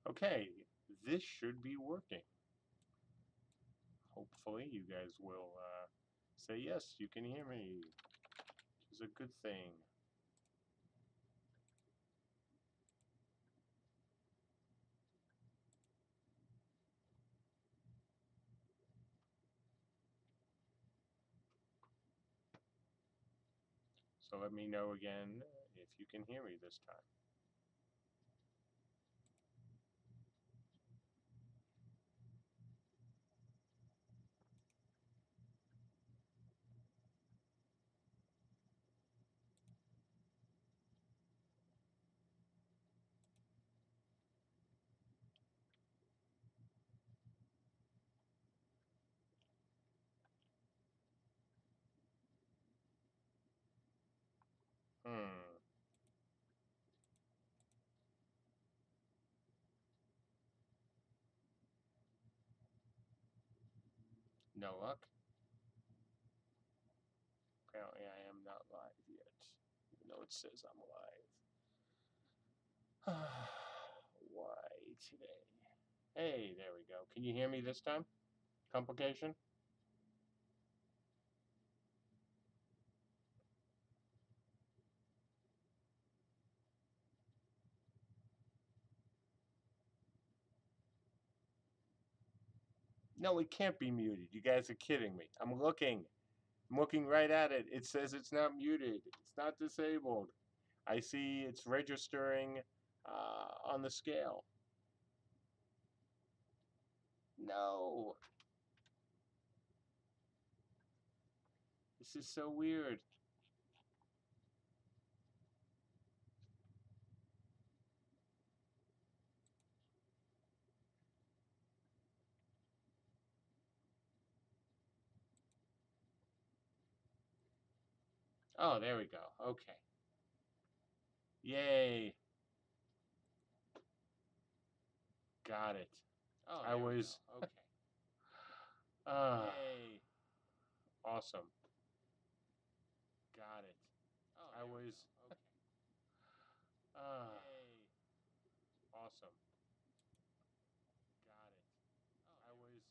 Okay, this should be working. Hopefully you guys will say yes, you can hear me, which is a good thing. So let me know again if you can hear me this time. Hmm, no luck? Apparently I am not live yet, even though it says I'm live. Why today? Hey, there we go. Can you hear me this time? Complication? No, it can't be muted. You guys are kidding me. I'm looking. I'm looking right at it. It says it's not muted. It's not disabled. I see it's registering on the scale. No. This is so weird. Oh, there we go. Okay. Yay. Got it. Oh, I was. Okay. Yay. Awesome. Got it. Oh, I was. Okay. Yay. Awesome. Got it. Oh, I was.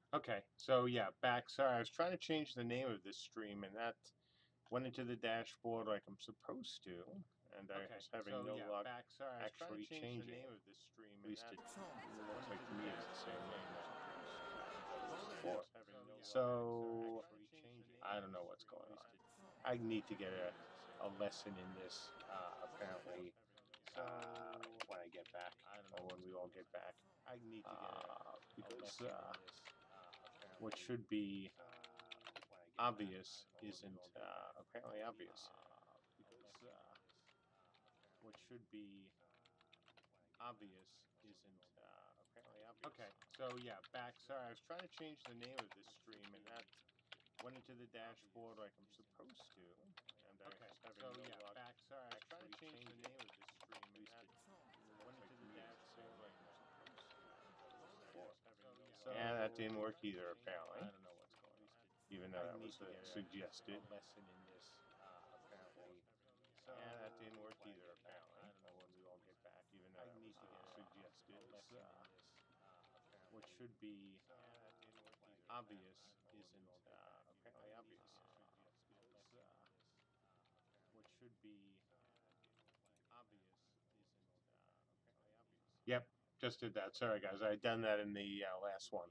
Okay, so yeah, back. Sorry, I was trying to change the name of this stream, and that went into the dashboard like I'm supposed to, and I was having no luck actually changing the name of this stream. At least it looks like to me it's the same name as before. So I don't know what's going on. I need to get a lesson in this apparently when I get back, or when we all get back. Because what should be obvious isn't apparently obvious. Because what should be obvious isn't apparently obvious. Okay, so yeah, back. Sorry, I was trying to change the name of this stream, and that went into the dashboard like I'm supposed to, and I was having no luck. Back. Sorry, I was trying to change the name of this stream, and that went into the dashboard like I'm supposed to before. Yeah, that didn't work either apparently. I don't know what's going on. Even though that was suggested. A lesson in this apparently. Yeah, that didn't work either apparently. I don't know when we all get back. Even though that what should be obvious isn't apparently obvious. What should be obvious isn't apparently obvious. Yep, just did that. Sorry, guys. I had done that in the last one.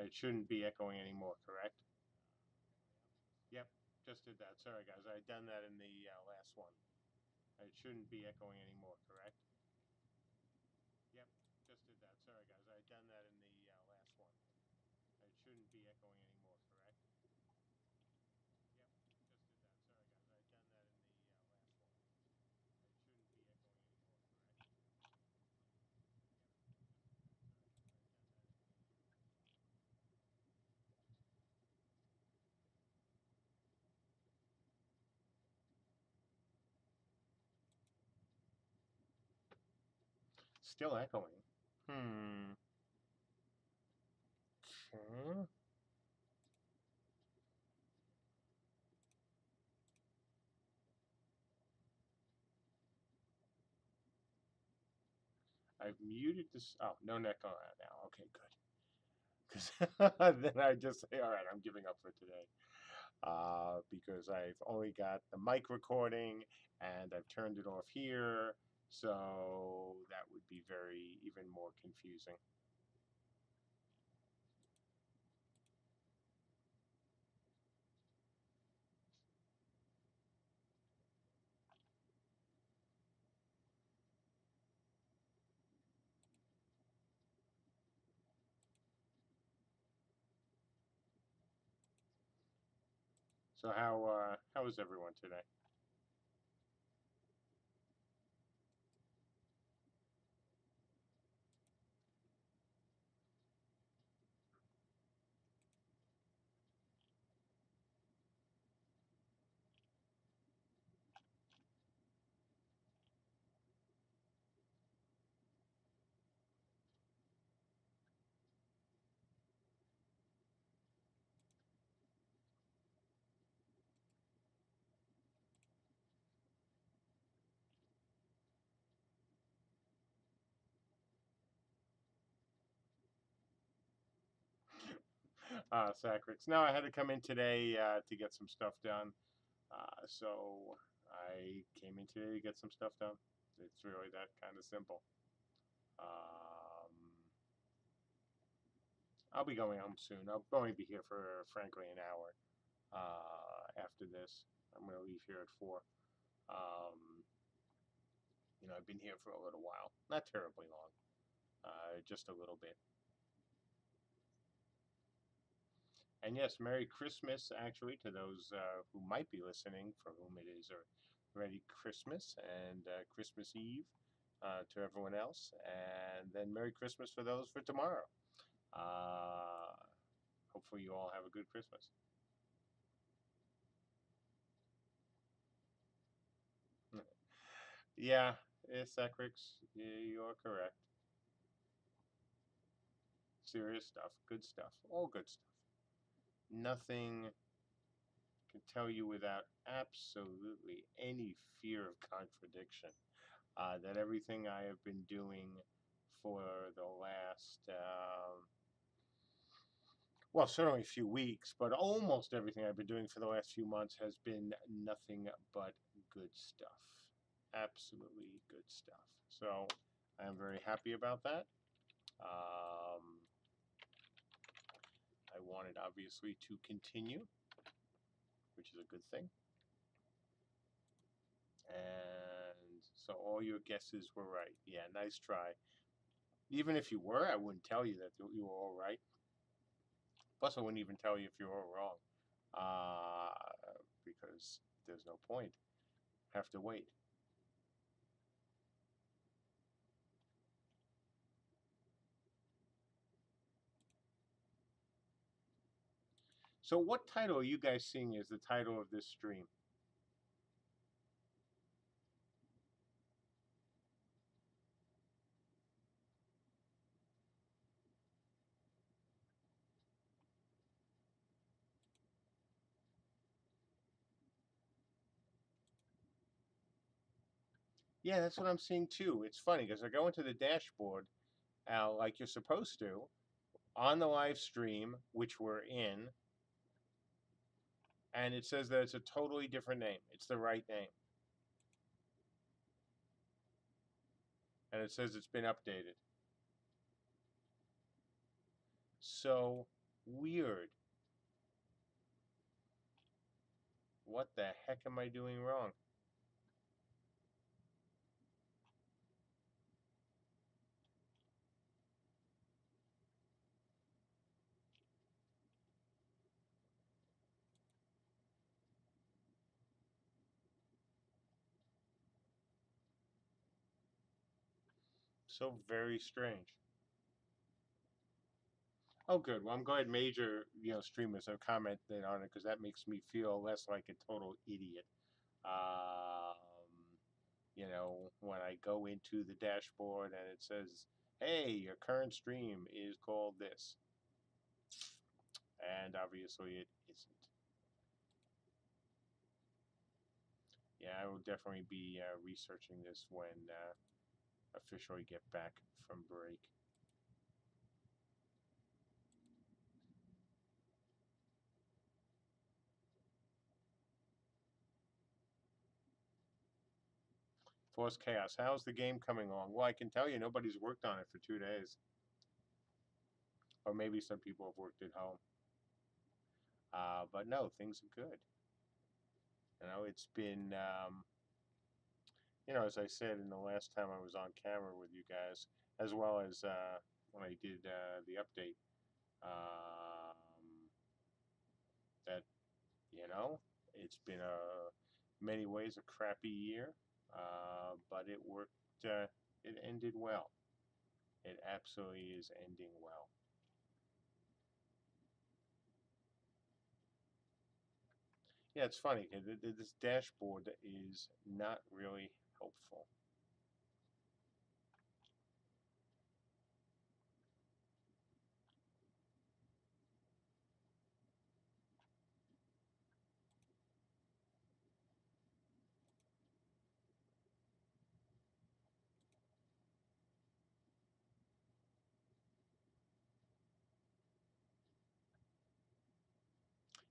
It shouldn't be echoing anymore, correct? Yep, just did that. Sorry, guys. I had done that in the last one. It shouldn't be echoing anymore, correct? Yep, just did that. Sorry, guys. I had done that in the last one. It shouldn't be echoing anymore, correct? Yep, just did that. Sorry, guys. I had done that in the last one. It shouldn't be echoing anymore, correct? Still echoing. Hmm. Okay. I've muted this. Oh, no echo now. Okay, good. Because then I just say, all right, I'm giving up for today. Because I've only got the mic recording and I've turned it off here. So that would be even more confusing. So how is everyone today? Sacrix. No, I had to come in today to get some stuff done. So I came in today to get some stuff done. It's really that kind of simple. I'll be going home soon. I'll only be here for, frankly, an hour after this. I'm going to leave here at 4. I've been here for a little while. Not terribly long. Just a little bit. And yes, Merry Christmas, actually, to those who might be listening, for whom it is already Christmas, and Christmas Eve to everyone else. And then Merry Christmas for those for tomorrow. Hopefully you all have a good Christmas. Yeah, Sacrix, you are correct. Serious stuff, good stuff, all good stuff. Nothing can tell you without absolutely any fear of contradiction that everything I have been doing for the last, well, certainly a few weeks, but almost everything I've been doing for the last few months has been nothing but good stuff. Absolutely good stuff. So I am very happy about that. I wanted, obviously, to continue, which is a good thing. And so all your guesses were right. Yeah, nice try. Even if you were, I wouldn't tell you that you were all right. Plus, I wouldn't even tell you if you were wrong, because there's no point. Have to wait. So what title are you guys seeing as the title of this stream? Yeah, that's what I'm seeing too. It's funny because I go into the dashboard like you're supposed to, on the live stream, which we're in, and it says that it's a totally different name. It's the right name. And it says it's been updated. So weird. What the heck am I doing wrong? So very strange. Oh, good. Well, I'm glad major, streamers have commented on it because that makes me feel less like a total idiot. Um, when I go into the dashboard and it says, "Hey, your current stream is called this," and obviously it isn't. Yeah, I will definitely be researching this when officially get back from break. Force Chaos, how's the game coming along? Well, I can tell you nobody's worked on it for 2 days. Or maybe some people have worked at home. But no, things are good. It's been, as I said in the last time I was on camera with you guys, as well as when I did the update, that, it's been many ways a crappy year, but it worked, it ended well. It absolutely is ending well. Yeah, it's funny. This dashboard is not really helpful.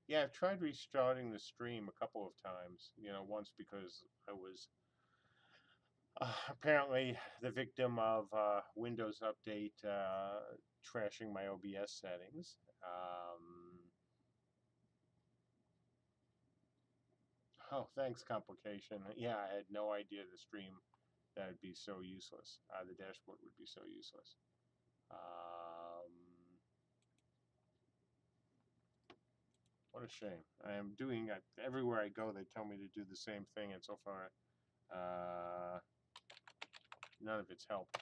Yeah, I've tried restarting the stream a couple of times. Once because I was apparently the victim of Windows Update trashing my OBS settings. Oh, thanks, Complication. Yeah, I had no idea the stream that would be so useless. The dashboard would be so useless. What a shame. I am doing everywhere I go. They tell me to do the same thing, and so far, none of it's helped.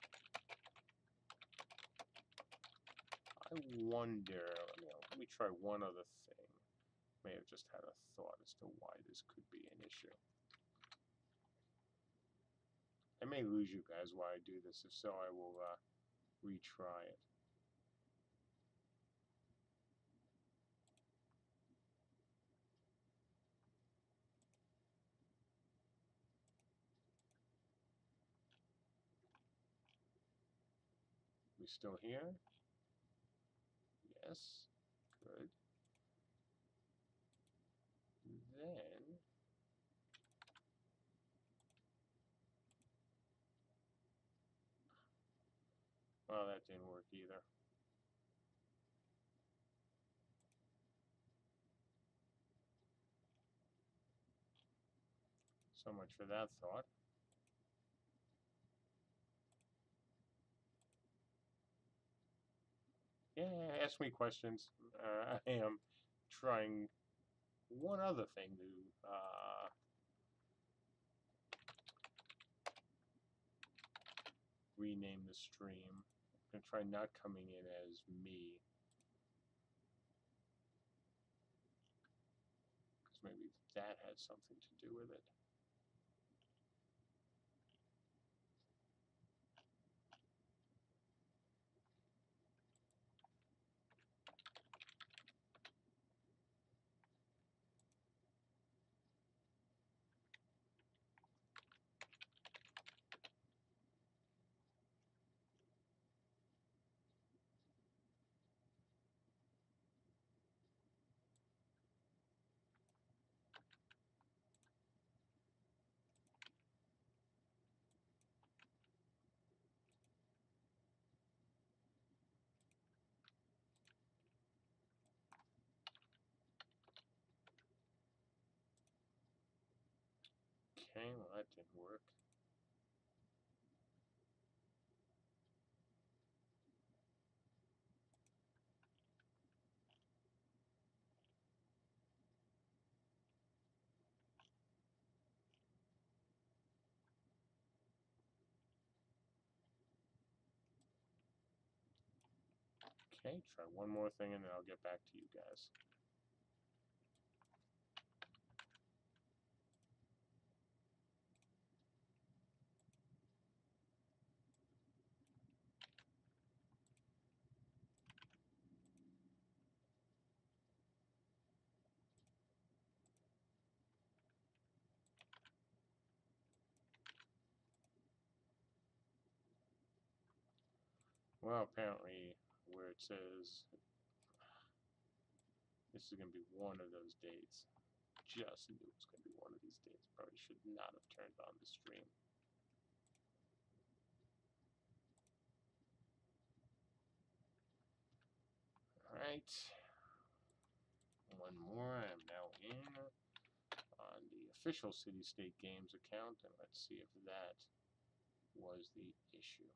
I wonder. Let me try one other thing. May have just had a thought as to why this could be an issue. I may lose you guys while I do this. If so, I will retry it. We still here? Yes. Good. Then. Well, that didn't work either. So much for that thought. Yeah, ask me questions. I am trying one other thing to rename the stream. I'm going to try not coming in as me. Because maybe that had something to do with it. Okay, well that didn't work. Okay, try one more thing and then I'll get back to you guys. Well, apparently where it says this is going to be one of those dates. Just knew it was going to be one of these dates. Probably should not have turned on the stream. Alright. One more. I am now in on the official City State Games account, and let's see if that was the issue.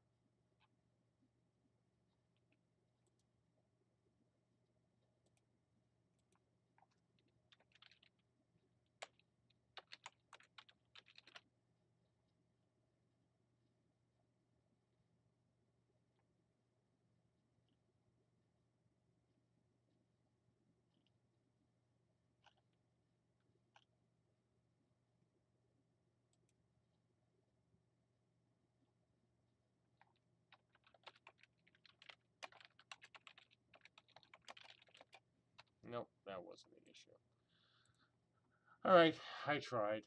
Nope, that wasn't the issue. Alright, I tried.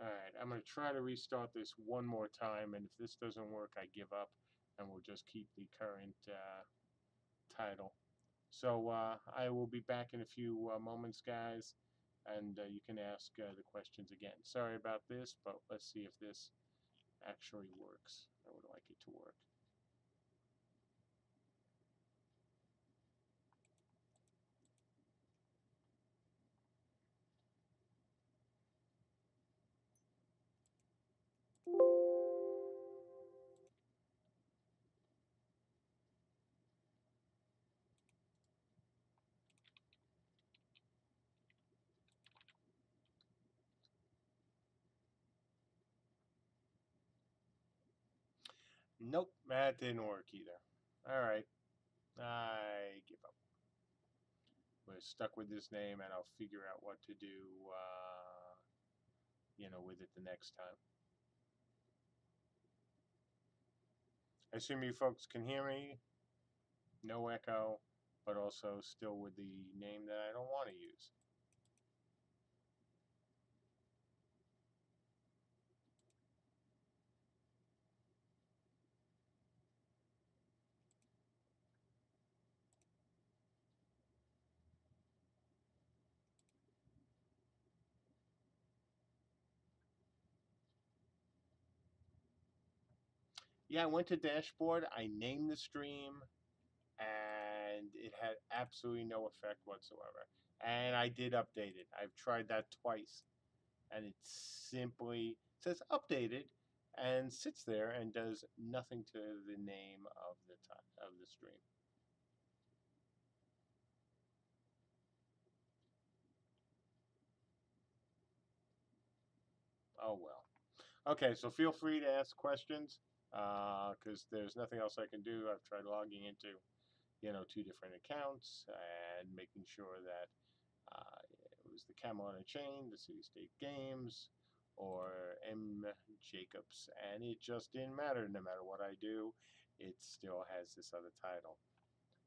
Alright, I'm going to try to restart this one more time, and if this doesn't work, I give up, and we'll just keep the current title. So I will be back in a few moments, guys, and you can ask the questions again. Sorry about this, but let's see if this actually works. I would like it to work. Nope, that didn't work either. Alright, I give up. We're stuck with this name, and I'll figure out what to do, with it the next time. I assume you folks can hear me. No echo, but also still with the name that I don't want to use. Yeah, I went to dashboard. I named the stream, and it had absolutely no effect whatsoever. And I did update it. I've tried that twice, and it simply says updated and sits there and does nothing to the name of the stream. Oh well. Okay, so feel free to ask questions because there's nothing else I can do. I've tried logging into, 2 different accounts and making sure that it was the Camelot Unchained, the City State Games, or M. Jacobs, and it just didn't matter. No matter what I do, it still has this other title.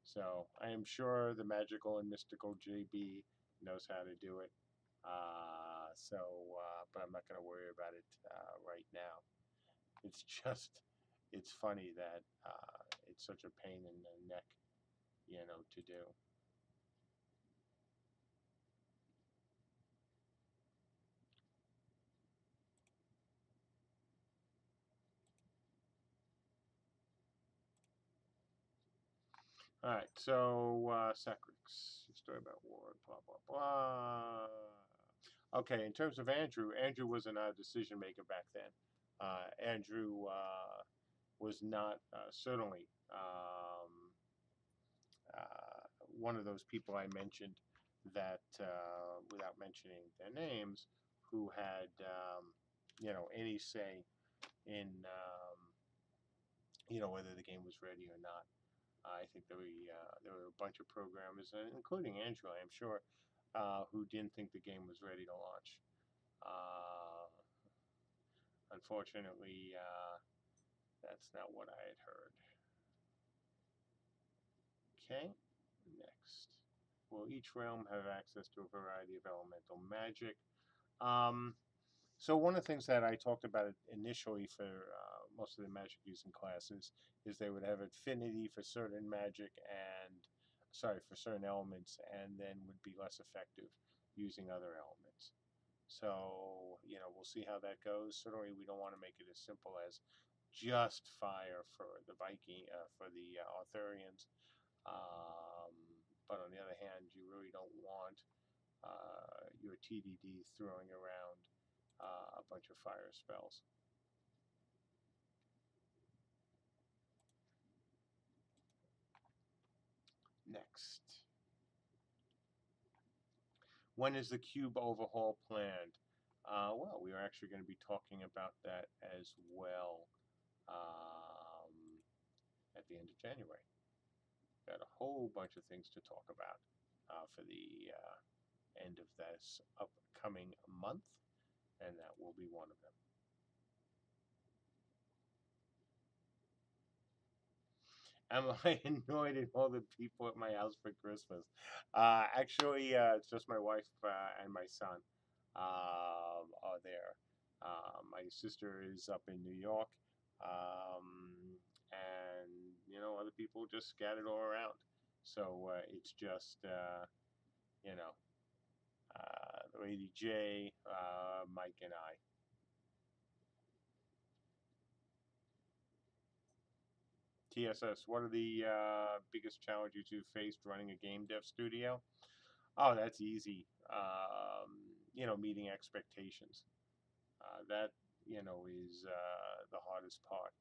So I am sure the magical and mystical JB knows how to do it. But I'm not going to worry about it right now. It's just, it's funny that it's such a pain in the neck, to do. All right, so Sacrix, story about war, blah blah blah. Okay, in terms of Andrew, Andrew was not a decision maker back then. Andrew was not certainly one of those people I mentioned that, without mentioning their names, who had any say in whether the game was ready or not. I think there were a bunch of programmers, including Andrew, I am sure, who didn't think the game was ready to launch. Unfortunately, that's not what I had heard. Okay, next. Will each realm have access to a variety of elemental magic? Um, so one of the things that I talked about initially for most of the magic using classes is they would have affinity for certain magic for certain elements, and then would be less effective using other elements. So, we'll see how that goes. Certainly, we don't want to make it as simple as just fire for the Viking, for the Arthurians. Um, but on the other hand, you really don't want your TDD throwing around a bunch of fire spells. Next. When is the cube overhaul planned? Well, we are actually going to be talking about that as well at the end of January. Got a whole bunch of things to talk about for the end of this upcoming month, and that will be one of them. Am I annoyed at all the people at my house for Christmas? Actually, it's just my wife and my son are there. My sister is up in New York, and other people just scattered all around. So it's just Lady J, Mike, and I. TSS, what are the biggest challenges you faced running a game dev studio? Oh, that's easy. Meeting expectations. That, is the hardest part,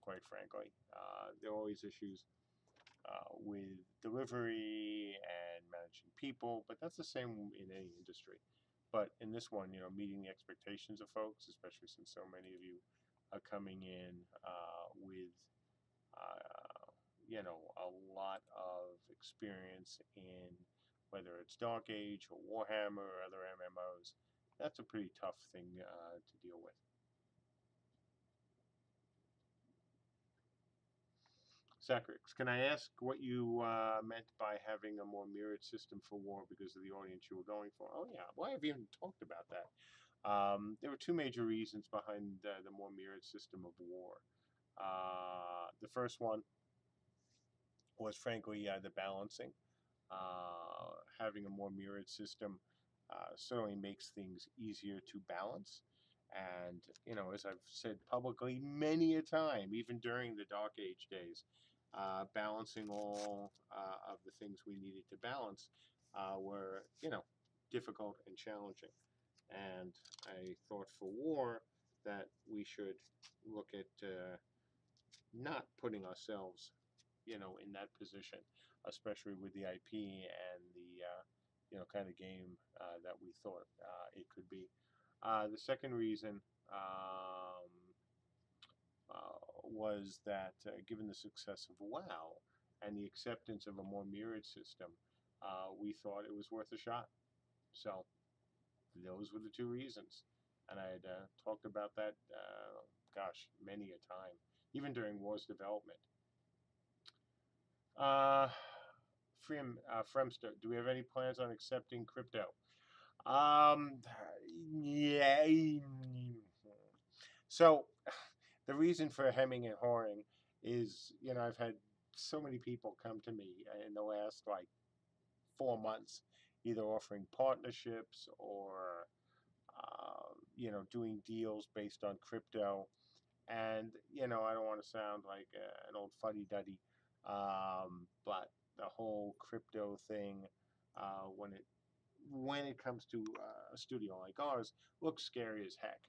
quite frankly. There are always issues with delivery and managing people, but that's the same in any industry. But in this one, meeting the expectations of folks, especially since so many of you are coming in with a lot of experience in whether it's Dark Age or Warhammer or other MMOs. That's a pretty tough thing to deal with. Sacrix, can I ask what you meant by having a more mirrored system for war because of the audience you were going for? Oh, yeah. Well, I've even talked about that. There were two major reasons behind the more mirrored system of war. The first one was, frankly, the balancing. Having a more mirrored system certainly makes things easier to balance. And, as I've said publicly many a time, even during the Dark Age days, balancing all of the things we needed to balance were, difficult and challenging. And I thought for war that we should look at not putting ourselves in that position, especially with the IP and the kind of game that we thought it could be. The second reason was that given the success of WoW and the acceptance of a more mirrored system, we thought it was worth a shot. So those were the two reasons. and I had talked about that, gosh, many a time, even during War's development. Uh, Fremster, do we have any plans on accepting crypto? Um, yeah. So the reason for hemming and hawing is, I've had so many people come to me in the last like 4 months, either offering partnerships or doing deals based on crypto. And I don't want to sound like an old fuddy-duddy, but the whole crypto thing, when it comes to a studio like ours, looks scary as heck.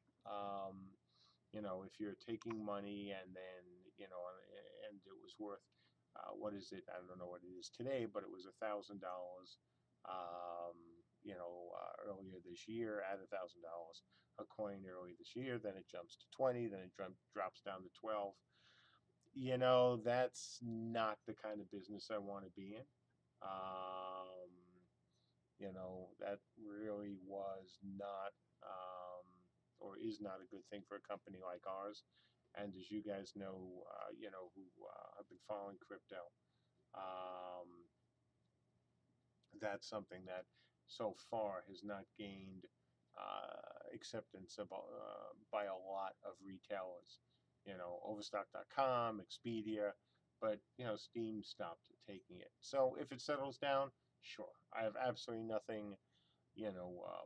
If you're taking money and then and it was worth, what is it? I don't know what it is today, but it was $1,000. Earlier this year, at $1,000 a coin early this year. Then it jumps to 20. Then it drops down to 12. That's not the kind of business I want to be in. Um, that really was not, or is not a good thing for a company like ours. And as you guys know, who have been following crypto, um, that's something that so far has not gained acceptance by a lot of retailers. Overstock.com, Expedia, but Steam stopped taking it. So if it settles down, sure. I have absolutely nothing,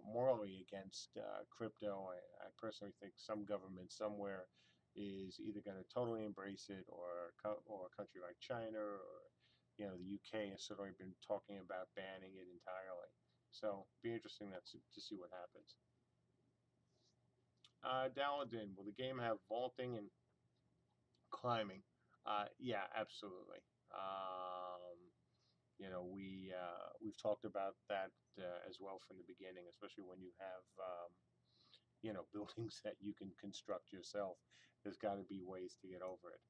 morally against crypto. I personally think some government somewhere is either going to totally embrace it, or a country like China, or the UK has certainly been talking about banning it entirely. So be interesting to see what happens. Daladin, will the game have vaulting and climbing? Yeah, absolutely. We've talked about that as well from the beginning, especially when you have buildings that you can construct yourself. There's got to be ways to get over it.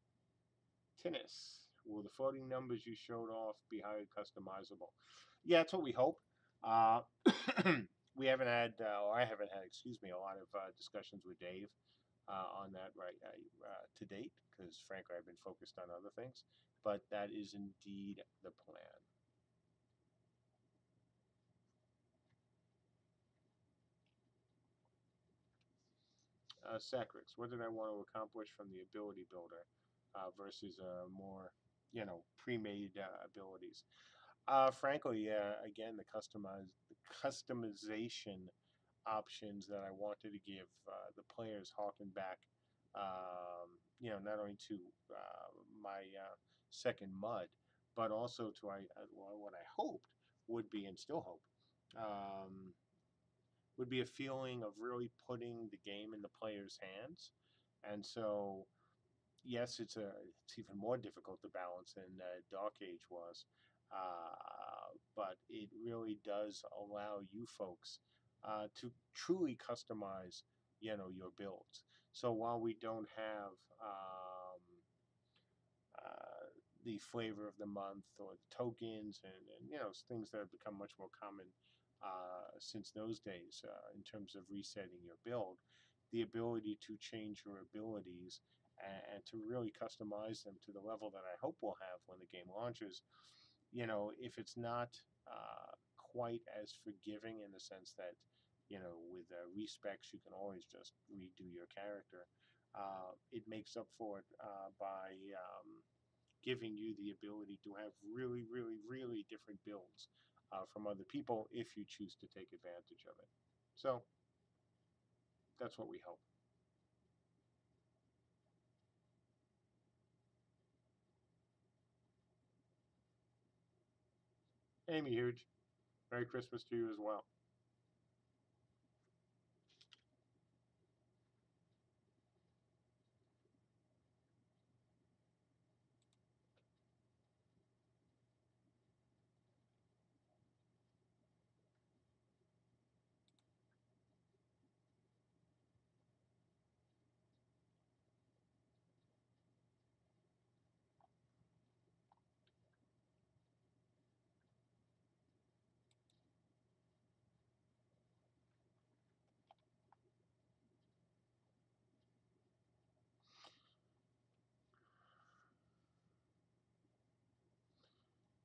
Tennis. Will the floating numbers you showed off be highly customizable? Yeah, that's what we hope. Uh, we haven't had, or I haven't had, excuse me, a lot of discussions with Dave on that to date, because frankly I've been focused on other things. But that is indeed the plan. Sacrix, what did I want to accomplish from the ability builder versus more, pre-made abilities? Frankly, again, the customization options that I wanted to give the players harken back, not only to my second Mud, but also to what I hoped would be, and still hope, um, would be a feeling of really putting the game in the player's hands. And so, yes, it's even more difficult to balance than Dark Age was, but it really does allow you folks to truly customize, your builds. So while we don't have uh, the flavor of the month or the tokens, and things that have become much more common since those days, in terms of resetting your build, the ability to change your abilities and to really customize them to the level that I hope we'll have when the game launches. If it's not quite as forgiving, in the sense that, with respecs you can always just redo your character, it makes up for it by giving you the ability to have really, really, really different builds from other people if you choose to take advantage of it. So that's what we hope. Amy Huge, Merry Christmas to you as well.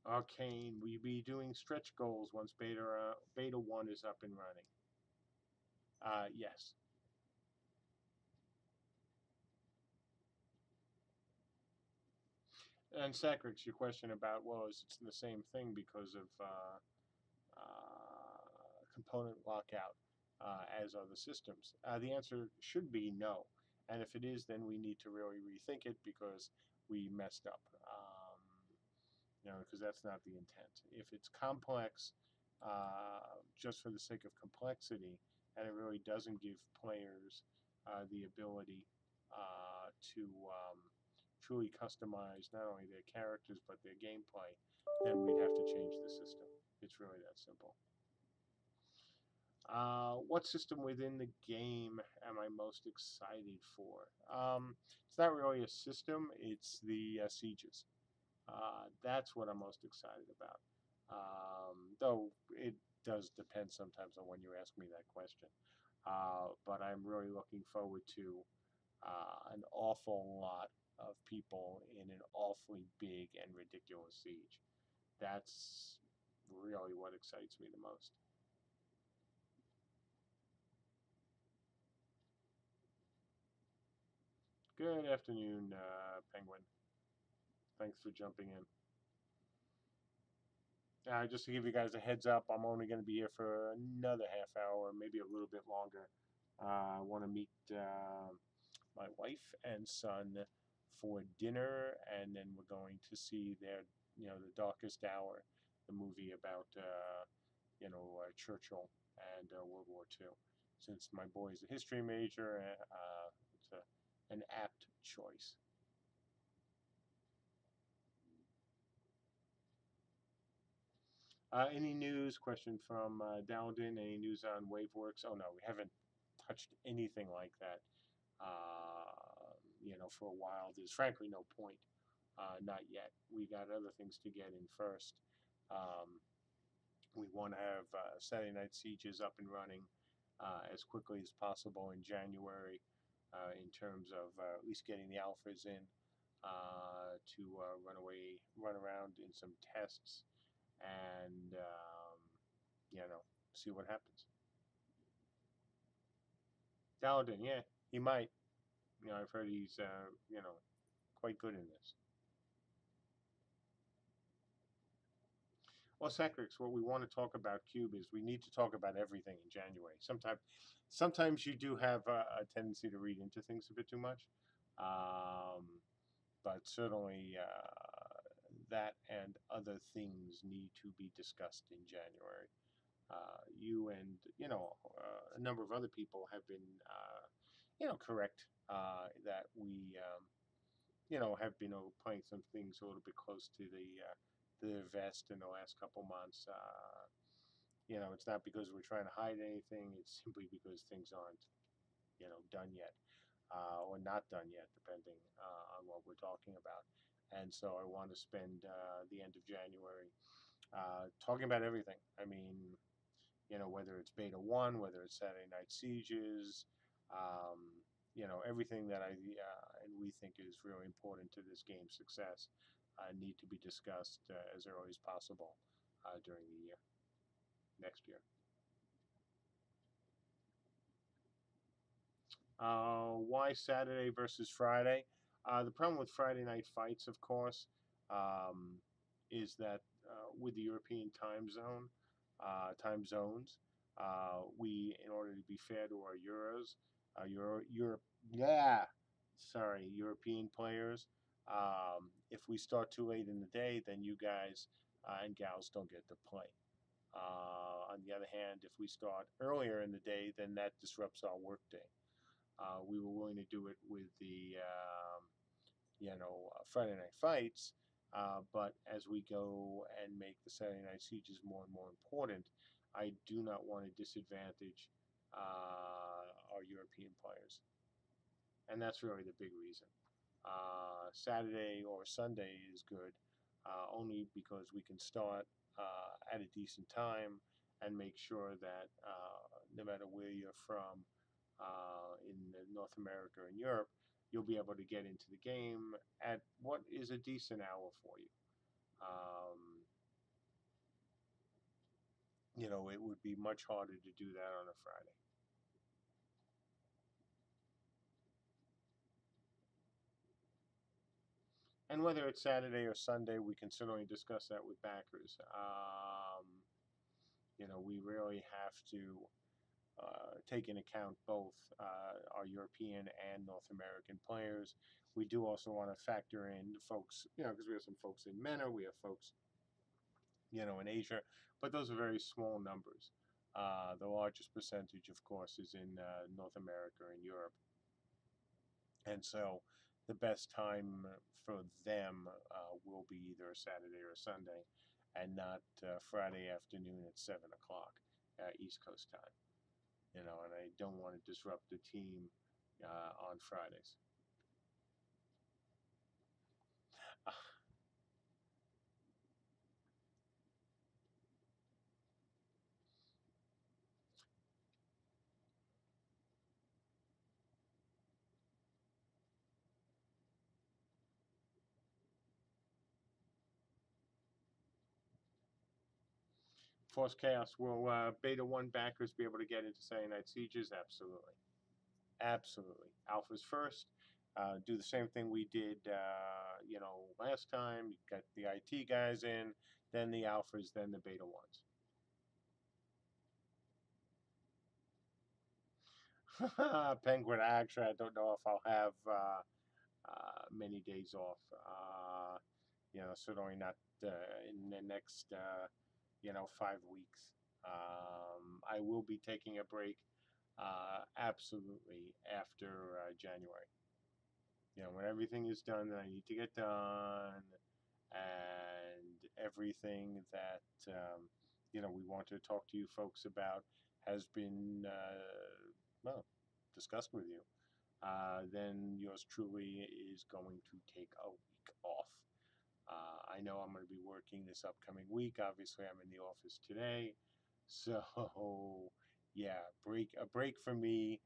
Arcane, we be doing stretch goals once beta 1 is up and running. Yes. And Sacrix, your question about, well, is it the same thing because of component lockout as other systems? The answer should be no. And if it is, then we need to really rethink it because we messed up. Because that's not the intent. If it's complex just for the sake of complexity, and it really doesn't give players the ability to truly customize not only their characters but their gameplay, then we'd have to change the system. It's really that simple. What system within the game am I most excited for? It's not really a system, it's the sieges. That's what I'm most excited about. Though it does depend sometimes on when you ask me that question. But I'm really looking forward to an awful lot of people in an awfully big and ridiculous siege. That's really what excites me the most. Good afternoon, Penguin. Thanks for jumping in. Just to give you guys a heads up, I'm only going to be here for another half hour, maybe a little bit longer. I want to meet my wife and son for dinner, and then we're going to see The Darkest Hour, the movie about, Churchill and World War II. Since my boy is a history major, it's an apt choice. Any news? Question from Dowden. Any news on WaveWorks? Oh no, we haven't touched anything like that. For a while. There's frankly no point. Not yet. We got other things to get in first. Um, we want to have Saturday Night Sieges up and running as quickly as possible in January, in terms of at least getting the alphas in to run around in some tests, and see what happens. Dowden, yeah, he might. I've heard he's quite good in this. Well, Sacrix, what we want to talk about Cube is we need to talk about everything in January. Sometimes you do have a tendency to read into things a bit too much, um, but certainly that and other things need to be discussed in January. You and a number of other people have been correct that we have been playing some things a little bit close to the vest in the last couple months. It's not because we're trying to hide anything. It's simply because things aren't done yet, or not done yet, depending on what we're talking about. And so I want to spend the end of January talking about everything. I mean, whether it's Beta 1, whether it's Saturday Night Sieges, um, everything that I and we think is really important to this game's success need to be discussed as early as possible during the year, next year. Why Saturday versus Friday? The problem with Friday night fights, of course, um, is that with the European time zones, in order to be fair to our yeah, sorry, European players, if we start too late in the day, then you guys and gals don't get to play. On the other hand, if we start earlier in the day, then that disrupts our workday. We were willing to do it with the Friday night fights, but as we go and make the Saturday night sieges more and more important, I do not want to disadvantage our European players, and that's really the big reason. Saturday or Sunday is good, only because we can start at a decent time and make sure that no matter where you're from in North America and Europe, you'll be able to get into the game at what is a decent hour for you. Um, you know, it would be much harder to do that on a Friday. And whether it's Saturday or Sunday, we can certainly discuss that with backers. You know, we really have to take into account both our European and North American players. We do also want to factor in folks, you know, because we have some folks in MENA, we have folks, you know, in Asia, but those are very small numbers. The largest percentage, of course, is in North America and Europe. And so the best time for them will be either Saturday or Sunday and not Friday afternoon at 7 o'clock East Coast time. You know, and I don't want to disrupt the team on Fridays. Force Chaos, will Beta 1 backers be able to get into Saturday Night Sieges? Absolutely. Absolutely. Alphas first. Do the same thing we did, you know, last time. You got the IT guys in, then the alphas, then the beta ones. Penguin, actually, I don't know if I'll have many days off. You know, certainly not in the next, you know, 5 weeks. I will be taking a break absolutely after January. You know, when everything is done that I need to get done, and everything that you know we want to talk to you folks about has been well discussed with you, then yours truly is going to take a week off. I know I'm going to be working this upcoming week. Obviously, I'm in the office today, so yeah, a break for me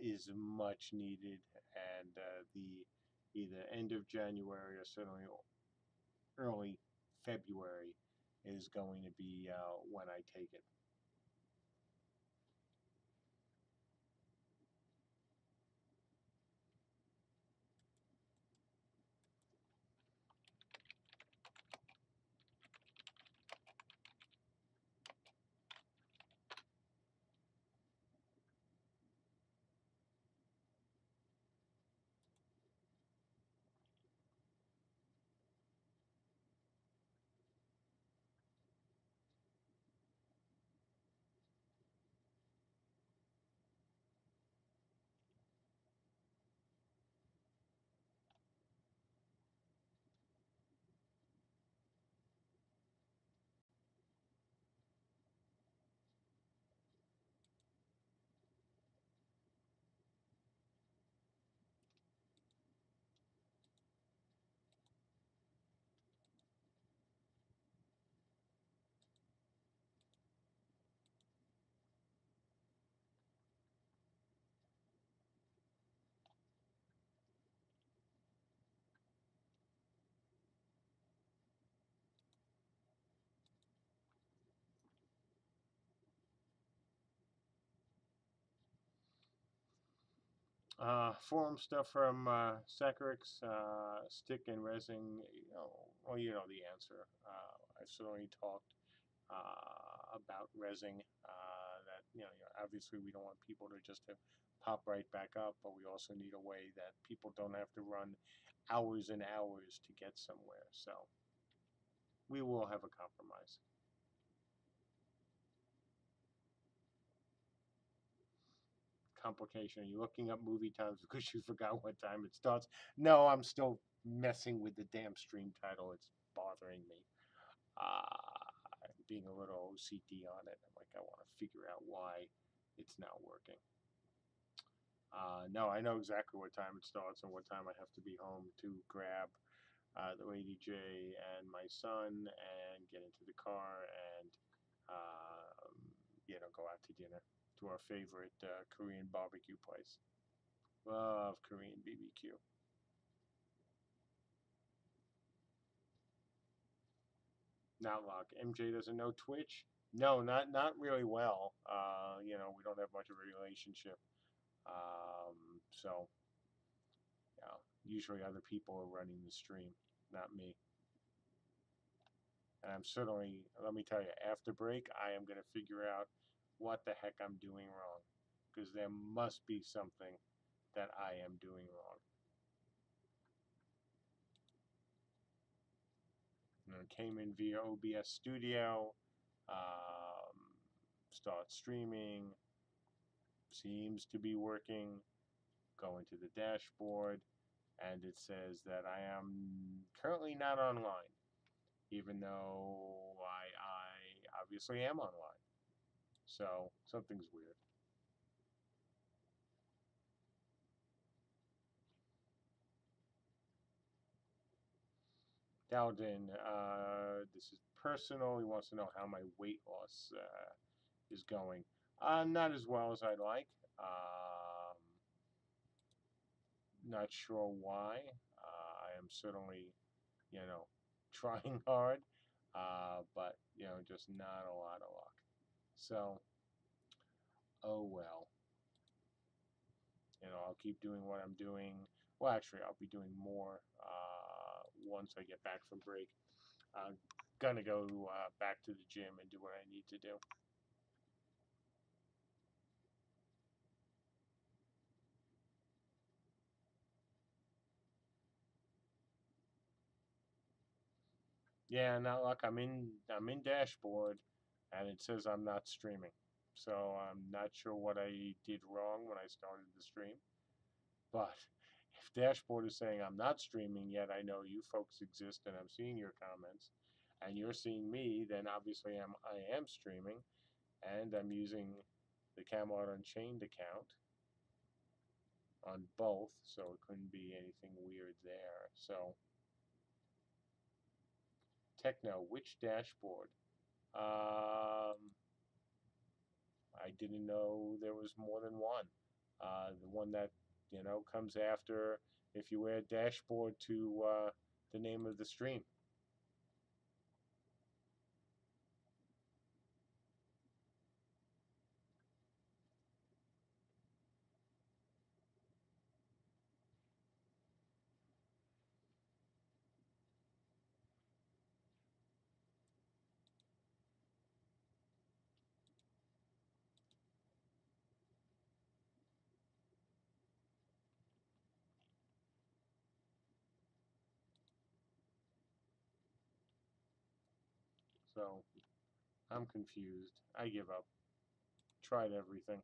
is much needed, and the either end of January or certainly early February is going to be when I take it. Forum stuff from Saccharix, stick and resin. You know, well, you know the answer. I've certainly talked about resin. That you know, obviously we don't want people to just to pop right back up, but we also need a way that people don't have to run hours and hours to get somewhere. So we will have a compromise. Complication. Are you looking up movie times because you forgot what time it starts? No, I'm still messing with the damn stream title. It's bothering me. Being a little OCD on it. I'm like, I want to figure out why it's not working. No, I know exactly what time it starts and what time I have to be home to grab the Lady J and my son and get into the car and, you know, go out to dinner to our favorite Korean barbecue place. Love Korean BBQ. Not lock. MJ doesn't know Twitch. No, not really well. You know, we don't have much of a relationship. So you know, usually other people are running the stream, not me. And I'm certainly, let me tell you, after break, I am going to figure out what the heck I'm doing wrong, because there must be something that I am doing wrong. You know, came in via OBS Studio, um, start streaming, seems to be working. Go into the dashboard, and it says that I am currently not online, even though I obviously am online. So something's weird. Dowden, this is personal. He wants to know how my weight loss is going. Not as well as I'd like. Not sure why. I am certainly, you know, trying hard, but you know, just not a lot of luck. So, oh well. You know, I'll keep doing what I'm doing. Well, actually, I'll be doing more once I get back from break. I'm gonna go back to the gym and do what I need to do. Yeah, not luck. I'm in dashboard, and it says I'm not streaming. So I'm not sure what I did wrong when I started the stream. But if dashboard is saying I'm not streaming yet, I know you folks exist, and I'm seeing your comments, and you're seeing me. Then obviously I am streaming, and I'm using the Camelot Unchained account on both, so it couldn't be anything weird there. So Techno, which dashboard? Um, I didn't know there was more than one. The one that comes after if you add dashboard to the name of the stream. So I'm confused. I give up. Tried everything.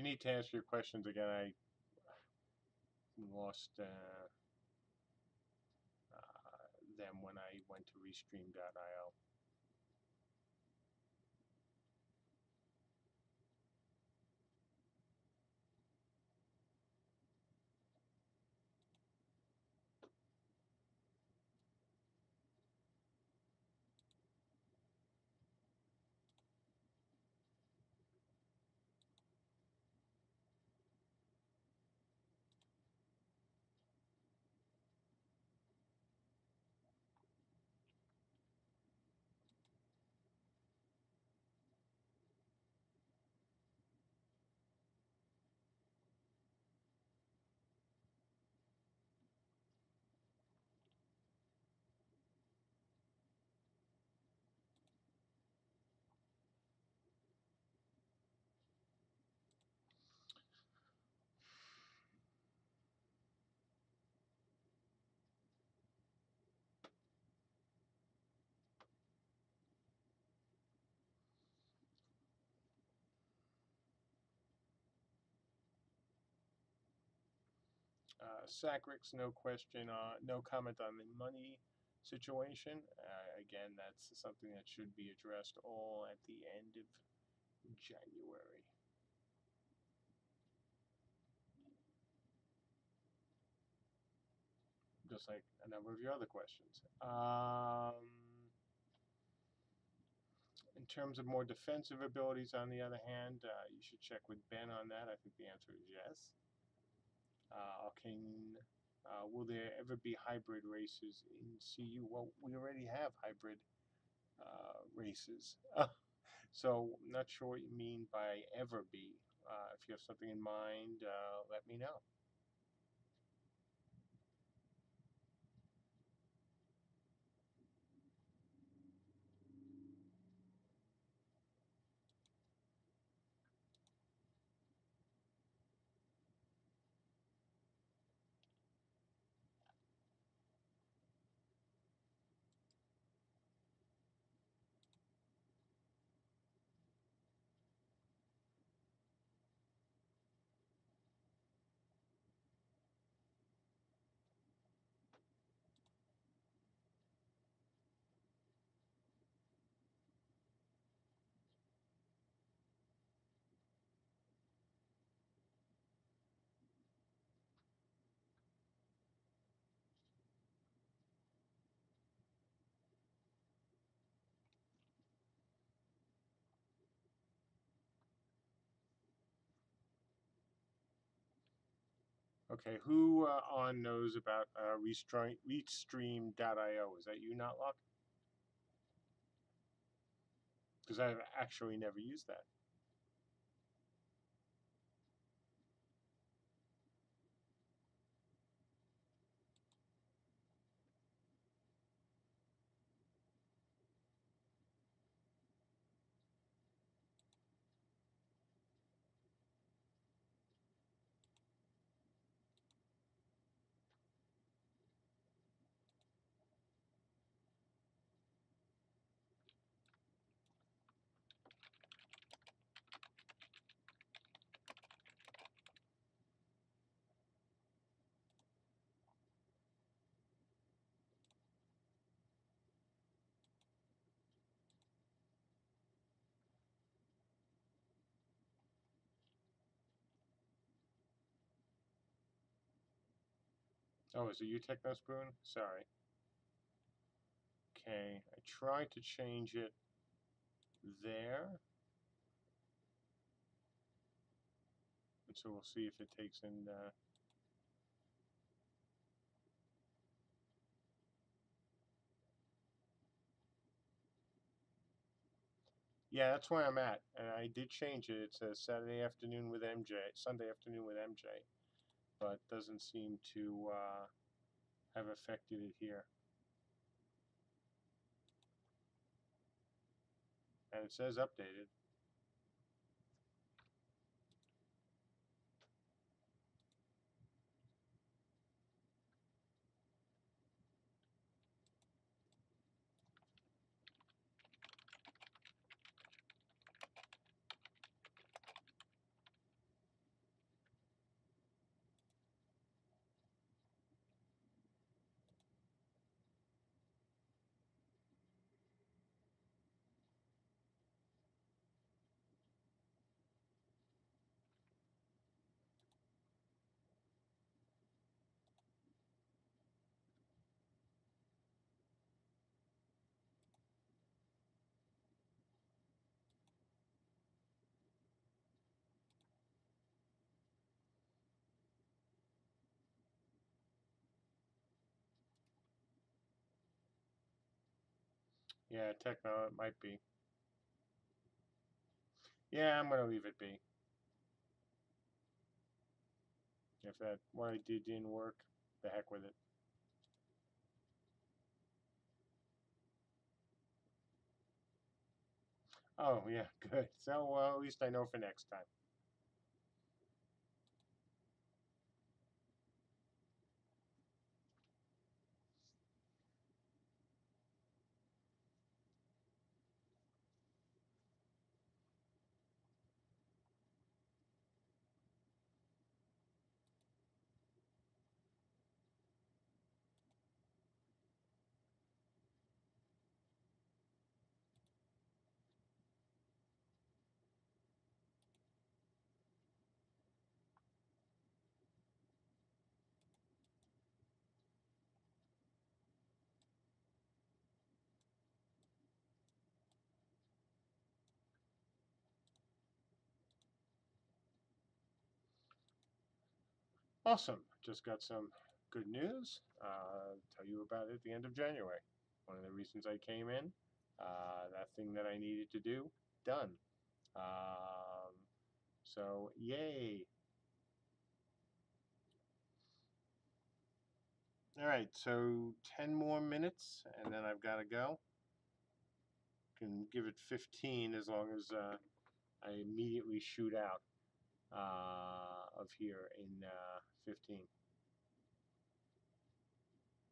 You need to ask your questions again. I lost them when I went to restream.io. Sacrix, no question, no comment on the money situation. Again, that's something that should be addressed all at the end of January. Just like a number of your other questions. In terms of more defensive abilities, on the other hand, you should check with Ben on that. I think the answer is yes. Will there ever be hybrid races in CU? Well, we already have hybrid races. So I'm not sure what you mean by ever be. If you have something in mind, let me know. Okay, who on knows about Restream.io? Is that you, Notlock? Because I've actually never used that. Oh, is it you, Technospoon? Sorry. Okay, I tried to change it there. And so we'll see if it takes in. Yeah, that's where I'm at. And I did change it. It says Saturday afternoon with MJ, Sunday afternoon with MJ, but doesn't seem to have affected it here. And it says updated. Yeah, Techno, it might be. Yeah, I'm going to leave it be. If that what I did didn't work, the heck with it. Oh, yeah, good. So, well, at least I know for next time. Awesome. Just got some good news. Tell you about it at the end of January. One of the reasons I came in, that thing that I needed to do, done. So, yay. All right, so 10 more minutes, and then I've got to go. Can give it 15 as long as I immediately shoot out of here in 15.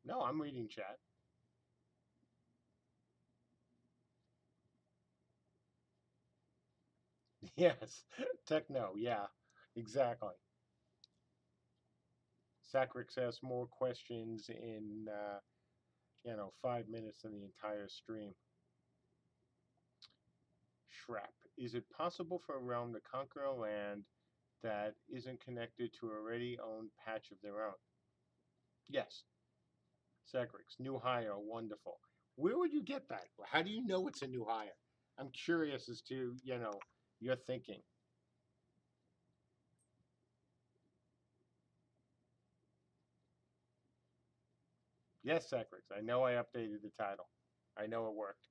No, I'm reading chat. Yes, techno, yeah, exactly. Sacrix asks more questions in 5 minutes than the entire stream. Shrap, is it possible for a realm to conquer a land that isn't connected to a already owned patch of their own? Yes. Sacrix, new hire, wonderful. Where would you get that? How do you know it's a new hire? I'm curious as to, your thinking. Yes, Sacrix, I know I updated the title. I know it worked.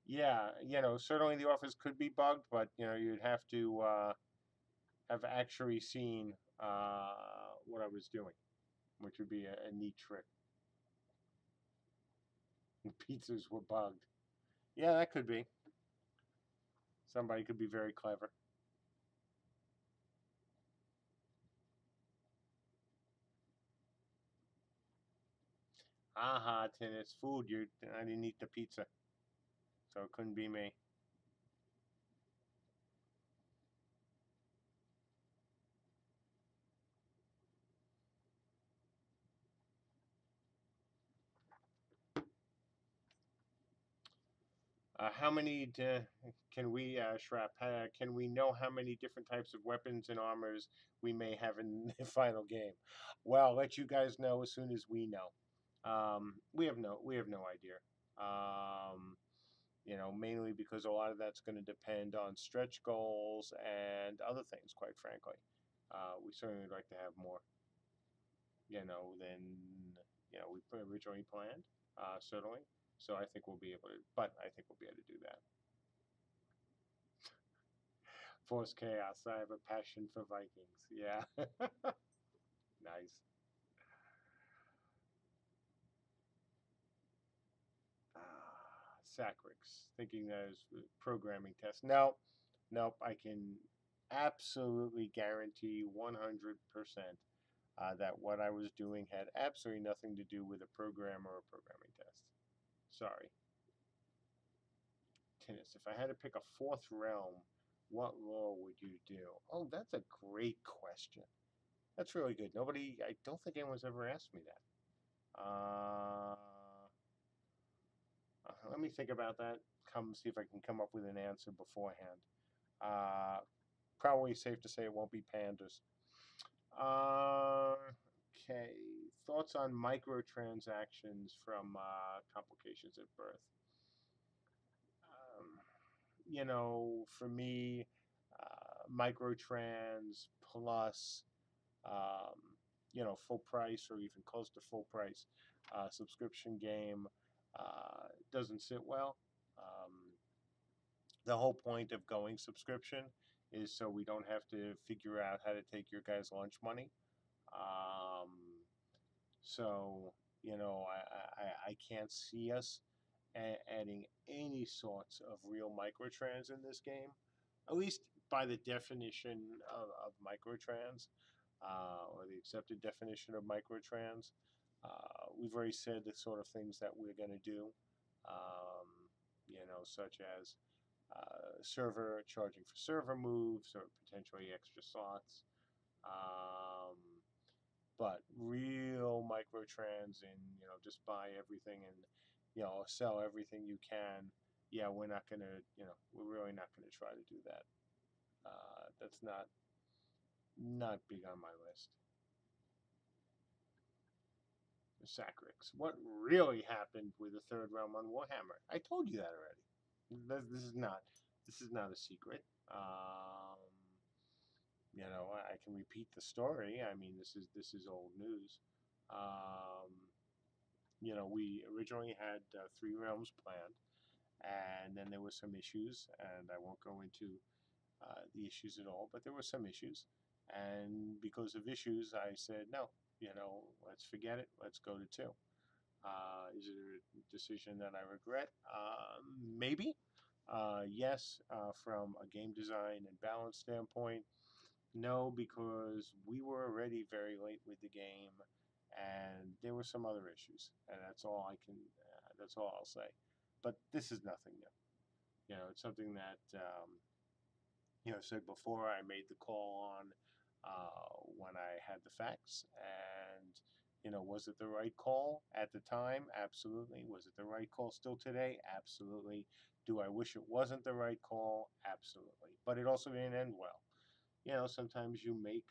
Yeah, certainly the office could be bugged, but, you'd have to have actually seen what I was doing, which would be a neat trick. Pizzas were bugged. Yeah, that could be. Somebody could be very clever. Aha, Tin, it's food. I didn't eat the pizza, so it couldn't be me. How many can we, Shrap, can we know how many different types of weapons and armors we may have in the final game? Well, I'll let you guys know as soon as we know. We have no idea. Mainly because a lot of that's going to depend on stretch goals and other things, quite frankly. We certainly would like to have more, than, we originally planned, certainly. So I think we'll be able to, but I think we'll be able to do that. Force Chaos, I have a passion for Vikings. Yeah. Nice. Sacrix, thinking that is a programming test. No, nope, I can absolutely guarantee 100% that what I was doing had absolutely nothing to do with a program or a programming test. Sorry. Tennis, if I had to pick a fourth realm, what role would you do? Oh, that's a great question. That's really good. I don't think anyone's ever asked me that. Let me think about that. See if I can come up with an answer beforehand. Uh, Probably safe to say it won't be pandas. Okay. Thoughts on microtransactions from Complications at Birth? For me, microtrans plus, um, full price or even close to full price subscription game doesn't sit well. The whole point of going subscription is so we don't have to figure out how to take your guys' lunch money. Um, so, I can't see us adding any sorts of real microtrans in this game, at least by the definition of microtrans, or the accepted definition of microtrans. We've already said the sort of things that we're going to do, such as server charging for server moves or potentially extra slots. Um, but real microtrans and just buy everything and sell everything you can. Yeah, we're not gonna we're really not gonna try to do that. That's not big on my list. Sacrix, what really happened with the third realm on Warhammer? I told you that already. This is not a secret. I can repeat the story. I mean, this is old news. Um, we originally had three realms planned, and then there were some issues, and I won't go into the issues at all, but there were some issues, and because of issues, I said no. Let's forget it. Let's go to two. Is it a decision that I regret? Maybe. Yes, from a game design and balance standpoint. No, because we were already very late with the game, and there were some other issues, and that's all I can. That's all I'll say. But this is nothing new. It's something that I said before. I made the call on when I had the facts, and was it the right call at the time? Absolutely. Was it the right call still today? Absolutely. Do I wish it wasn't the right call? Absolutely. But it also didn't end well. Sometimes you make,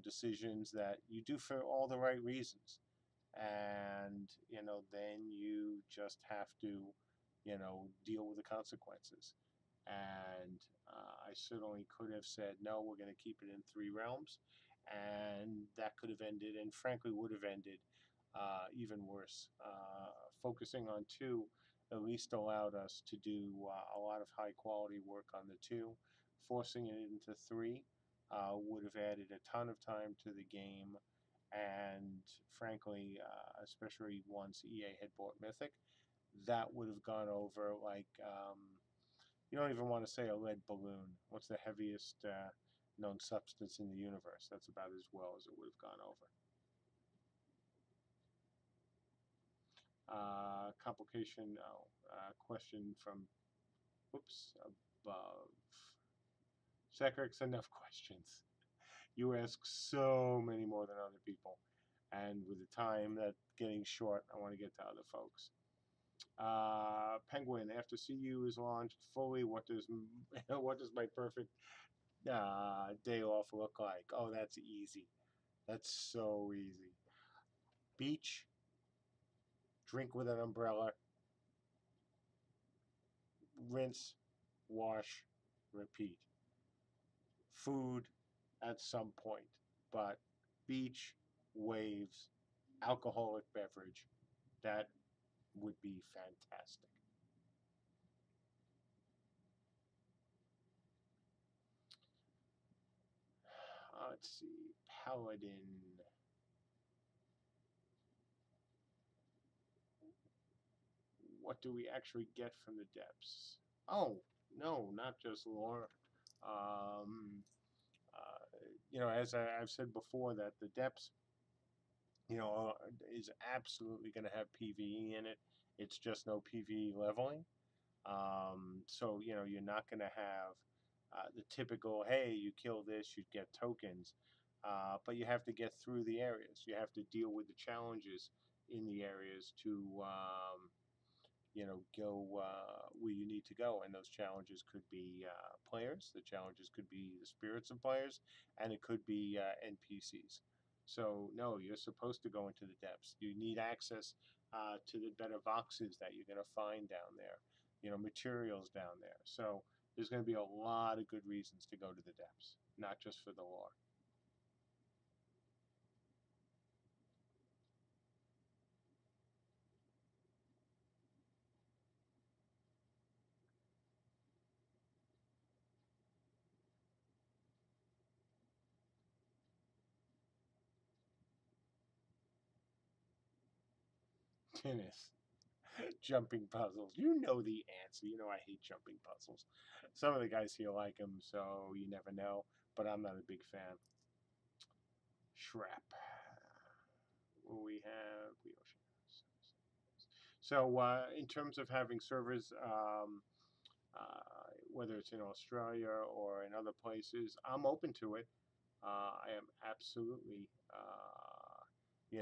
decisions that you do for all the right reasons. And, then you just have to, deal with the consequences. And I certainly could have said, no, we're going to keep it in three realms. And that could have ended, and frankly, would have ended even worse. Focusing on two at least allowed us to do a lot of high quality work on the two. Forcing it into three would have added a ton of time to the game, and frankly, especially once EA had bought Mythic, that would have gone over like you don't even want to say a lead balloon. What's the heaviest known substance in the universe? That's about as well as it would have gone over. Complication, no. Question from, whoops, above. Sacrix, enough questions. You ask so many more than other people. And with the time that's getting short, I want to get to other folks. Penguin, after CU is launched fully, what does what does my perfect day off look like? Oh, that's easy. That's so easy. Beach, drink with an umbrella, rinse, wash, repeat. Food at some point, but beach, waves, alcoholic beverage, that would be fantastic. Let's see, Paladin. What do we actually get from the depths? Oh, no, not just lore. Um, as I've said before, that the depths, is absolutely going to have PvE in it. It's just no PvE leveling. So, you're not going to have the typical, hey, you kill this, you get tokens. But you have to get through the areas. You have to deal with the challenges in the areas to go where you need to go. And those challenges could be players, the challenges could be the spirits of players, and it could be NPCs. So, no, you're supposed to go into the depths. You need access to the better voxes that you're going to find down there, materials down there. So, there's going to be a lot of good reasons to go to the depths, not just for the lore. Tennis. Jumping puzzles. You know the answer. I hate jumping puzzles. Some of the guys here like them, so you never know. But I'm not a big fan. Shrap. We have so in terms of having servers, whether it's in Australia or in other places, I'm open to it. I am absolutely,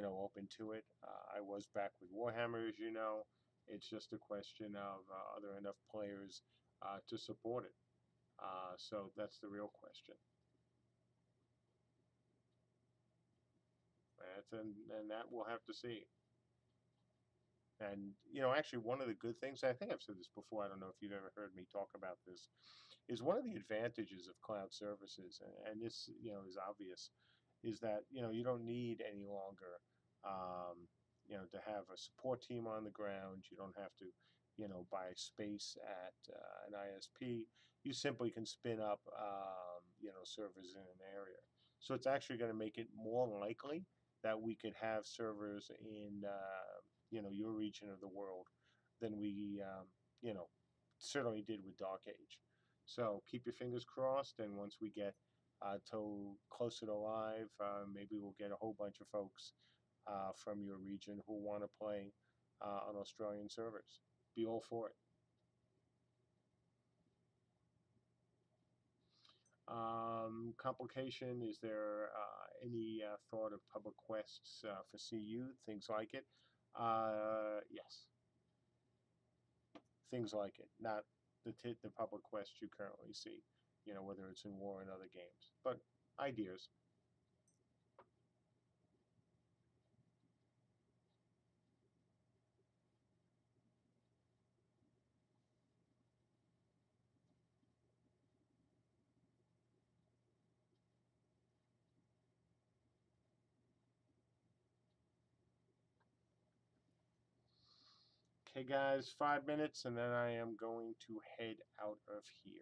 open to it. I was back with Warhammer, as you know. It's just a question of are there enough players to support it? So that's the real question. And that we'll have to see. And actually, one of the good things, I think I've said this before, I don't know if you've ever heard me talk about this, is one of the advantages of cloud services, and this is obvious, is that you don't need any longer to have a support team on the ground. You don't have to buy space at an ISP. You simply can spin up servers in an area. So it's actually going to make it more likely that we could have servers in your region of the world than we certainly did with Dark Age. So keep your fingers crossed, and once we get to closer to live, maybe we'll get a whole bunch of folks from your region who want to play on Australian servers. Be all for it. Complication, is there any thought of public quests for CU, things like it? Yes, things like it, not the public quests you currently see, whether it's in War and other games, but ideas. Okay, guys, 5 minutes, and then I am going to head out of here.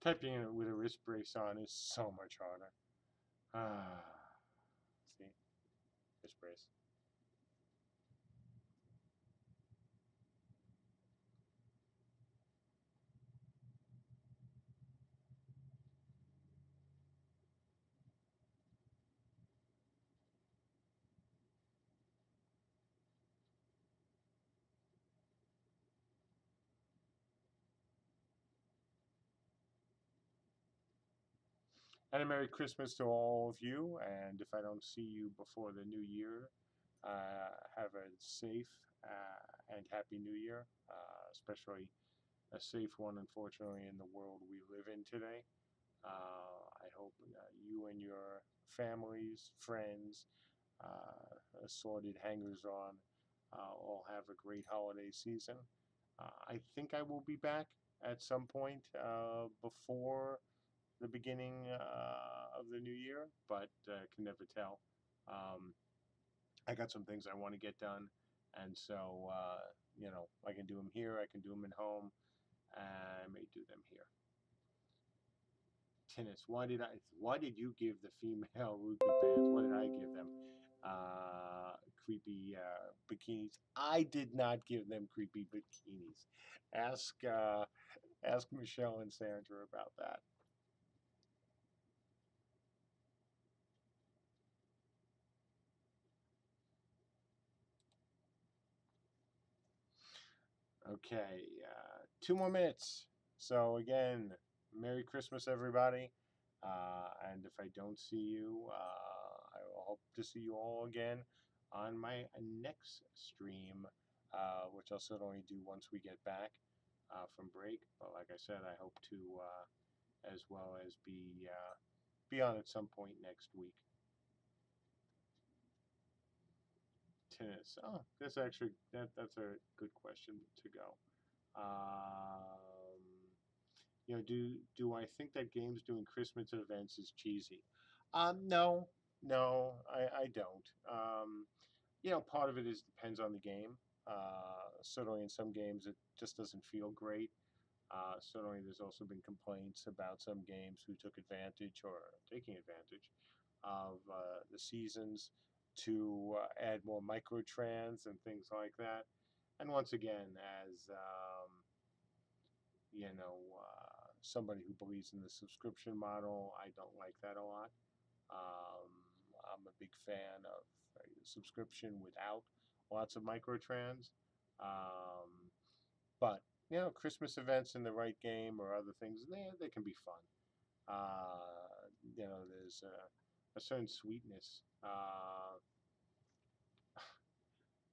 Typing it with a wrist brace on is so much harder. Ah, see, wrist brace. And a Merry Christmas to all of you. And if I don't see you before the new year, have a safe and happy new year, especially a safe one, unfortunately, in the world we live in today. I hope you and your families, friends, assorted hangers on all have a great holiday season. I think I will be back at some point before the beginning of the new year, but can never tell. Um, I got some things I want to get done, and so I can do them here. I can do them at home. I may do them here. Tennis. Why did you give the female rugby fans? What did I give them? Creepy bikinis. I did not give them creepy bikinis. Ask ask Michelle and Sandra about that. Okay, 2 more minutes. So again, Merry Christmas, everybody. And if I don't see you, I will hope to see you all again on my next stream, which I'll certainly do once we get back from break. But like I said, I hope to, as well as be on at some point next week. Tennis. Oh, that's a good question to go. Um, do I think that games doing Christmas events is cheesy? No, no, I don't. Part of it is depends on the game. Certainly, in some games, it just doesn't feel great. Certainly, there's also been complaints about some games who took advantage or are taking advantage of the seasons to add more microtrans and things like that. And once again, as somebody who believes in the subscription model, I don't like that a lot. Um, I'm a big fan of a subscription without lots of microtrans. Um, but Christmas events in the right game or other things, they can be fun. There's a certain sweetness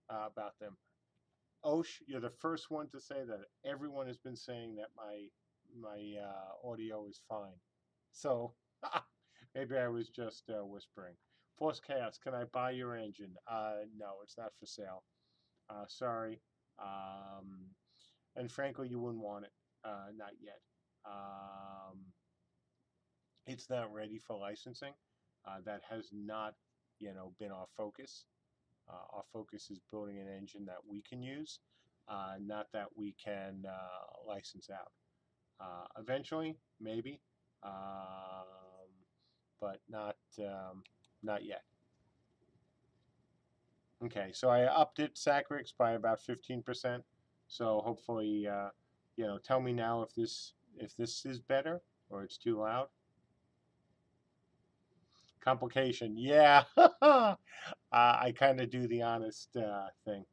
about them. Osh, you're the first one to say that. Everyone has been saying that my audio is fine. So maybe I was just whispering. Force Chaos, can I buy your engine? No, it's not for sale. Sorry. Um, and frankly, you wouldn't want it. Not yet. Um, it's not ready for licensing. That has not, been our focus. Our focus is building an engine that we can use, not that we can license out. Eventually, maybe, but not yet. Okay, so I upped it, Sacrix, by about 15%. So hopefully, tell me now if this is better or it's too loud. Complication, yeah. I kind of do the honest thing.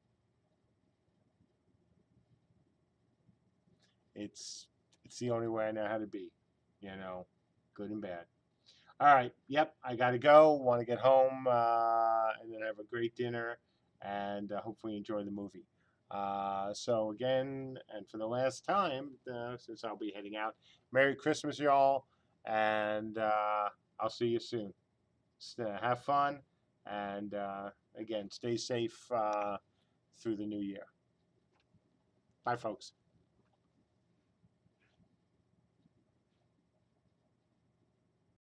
It's the only way I know how to be, good and bad. All right, yep, I got to go. Want to get home and then have a great dinner and hopefully enjoy the movie. So again, and for the last time, since I'll be heading out, Merry Christmas, y'all, and I'll see you soon. Have fun, and again, stay safe through the new year. Bye, folks.